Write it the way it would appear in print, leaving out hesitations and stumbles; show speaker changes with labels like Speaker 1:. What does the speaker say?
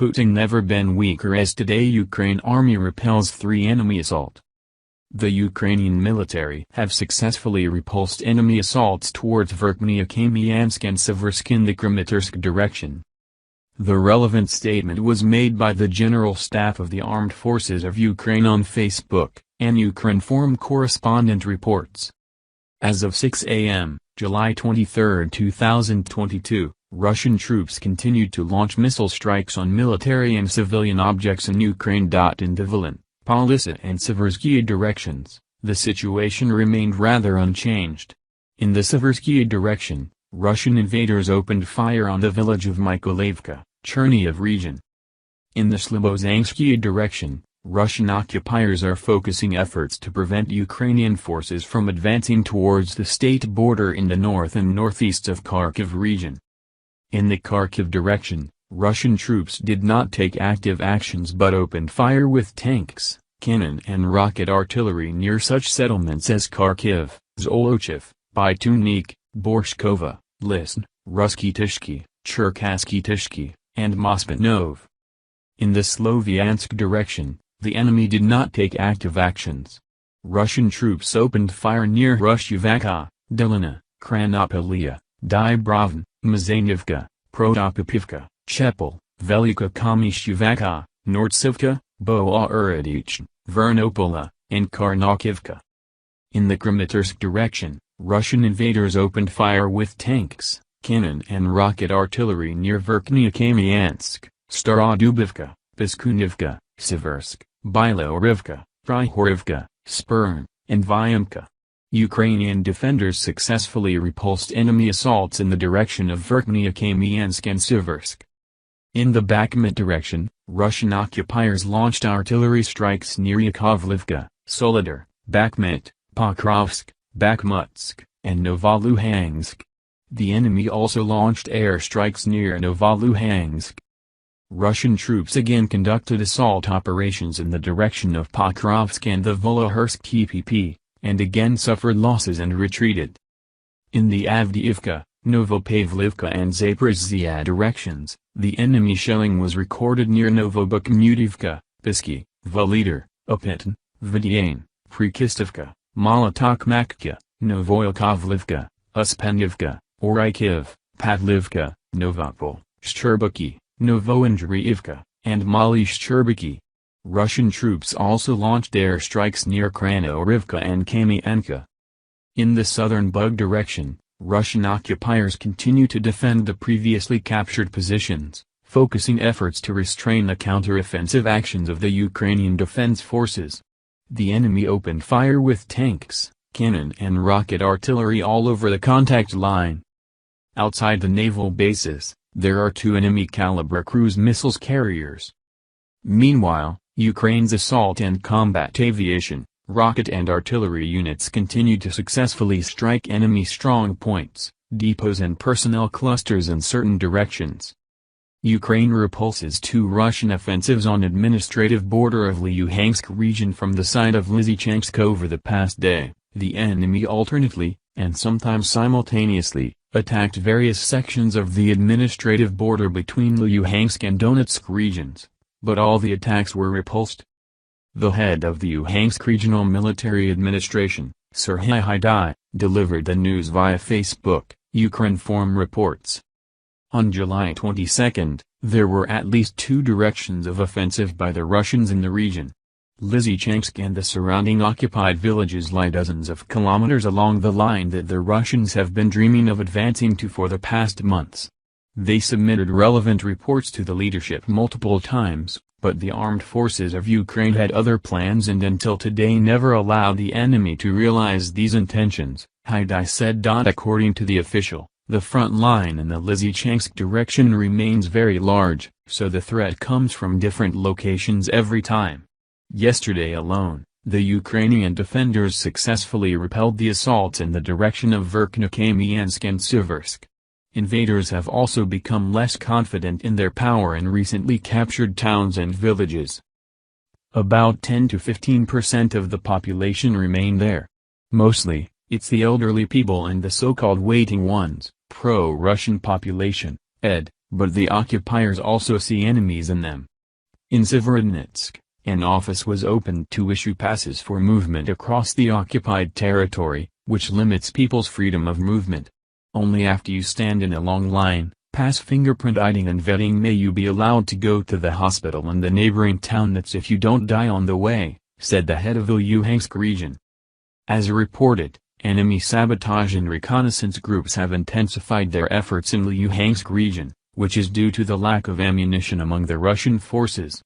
Speaker 1: Putin never been weaker as today Ukraine army repels 3 enemy assault. The Ukrainian military have successfully repulsed enemy assaults towards Verkhnyakamiansk and Siversk in the Kramatorsk direction. The relevant statement was made by the General Staff of the Armed Forces of Ukraine on Facebook, and Ukrinform correspondent reports. As of 6 a.m., July 23, 2022, Russian troops continued to launch missile strikes on military and civilian objects in Ukraine. In the Volyn, Polissa and Siversky directions, the situation remained rather unchanged. In the Siversky direction, Russian invaders opened fire on the village of Mykolaievka, Chernihiv region. In the Slobozansky direction, Russian occupiers are focusing efforts to prevent Ukrainian forces from advancing towards the state border in the north and northeast of Kharkiv region. In the Kharkiv direction, Russian troops did not take active actions but opened fire with tanks, cannon and rocket artillery near such settlements as Kharkiv, Zolochiv, Bytunik, Borshkova, Lisn, Russky Tishki, Cherkassky Tishki, and Mospinov. In the Sloviansk direction, the enemy did not take active actions. Russian troops opened fire near Rushyvaka, Delina, Kranopolia, Dibrovn, Mazanivka, Protopopivka, Chepel, Velika Kamishuvaka, Nordsivka, Boa-Uradich, Vernopola, and Karnakivka. In the Kramatorsk direction, Russian invaders opened fire with tanks, cannon and rocket artillery near Verkhnyakamiansk, Starodubivka, Piskunivka, Siversk, Bilorivka, Prihorivka, Spern, and Vyamka. Ukrainian defenders successfully repulsed enemy assaults in the direction of Verkhnyakamiansk and Siversk. In the Bakhmut direction, Russian occupiers launched artillery strikes near Yakovlivka, Soledar, Bakhmut, Pokrovsk, Bakhmutsk, and Novoluhansk. The enemy also launched air strikes near Novoluhansk. Russian troops again conducted assault operations in the direction of Pokrovsk and the Volohersk KPP, and again suffered losses and retreated. In the Avdiivka, Novopavlivka and Zaporizhzhia directions, the enemy shelling was recorded near Novobakhmutivka, Pisky, Volodar, Upitn, Vidyane, Prekistovka, Molotokmakka, Novoyakovlivka, Uspenivka, Oraikiv, Pavlivka, Novopol, Shcherbuki, Novoandriivka, and Mali Shcherbuki. Russian troops also launched air strikes near Kranorivka and Kamianka. In the southern Bug direction, Russian occupiers continue to defend the previously captured positions, focusing efforts to restrain the counteroffensive actions of the Ukrainian defense forces. The enemy opened fire with tanks, cannon and rocket artillery all over the contact line. Outside the naval bases, there are 2 enemy caliber cruise missiles carriers. Meanwhile, Ukraine's assault and combat aviation, rocket and artillery units continue to successfully strike enemy strong points, depots and personnel clusters in certain directions. Ukraine repulses 2 Russian offensives on administrative border of Luhansk region from the side of Lysychansk over the past day. The enemy alternately, and sometimes simultaneously, attacked various sections of the administrative border between Luhansk and Donetsk regions, but all the attacks were repulsed. The head of the Luhansk Regional Military Administration, Serhiy Haidai, delivered the news via Facebook, Ukrinform reports. On July 22, there were at least 2 directions of offensive by the Russians in the region. Lysychansk and the surrounding occupied villages lie dozens of kilometers along the line that the Russians have been dreaming of advancing to for the past months. They submitted relevant reports to the leadership multiple times, but the armed forces of Ukraine had other plans and until today never allowed the enemy to realize these intentions, Haidai said. According to the official, the front line in the Lysychansk direction remains very large, so the threat comes from different locations every time. Yesterday alone, the Ukrainian defenders successfully repelled the assaults in the direction of Verkhnyakamiansk and Siversk. Invaders have also become less confident in their power in recently captured towns and villages. About 10 to 15% of the population remain there. Mostly, it's the elderly people and the so-called waiting ones, pro-Russian population, Ed, but the occupiers also see enemies in them. In Severodonetsk, an office was opened to issue passes for movement across the occupied territory, which limits people's freedom of movement. Only after you stand in a long line, pass fingerprint ID and vetting may you be allowed to go to the hospital in the neighboring town. That's if you don't die on the way, said the head of the Luhansk region. As reported, enemy sabotage and reconnaissance groups have intensified their efforts in the Luhansk region, which is due to the lack of ammunition among the Russian forces.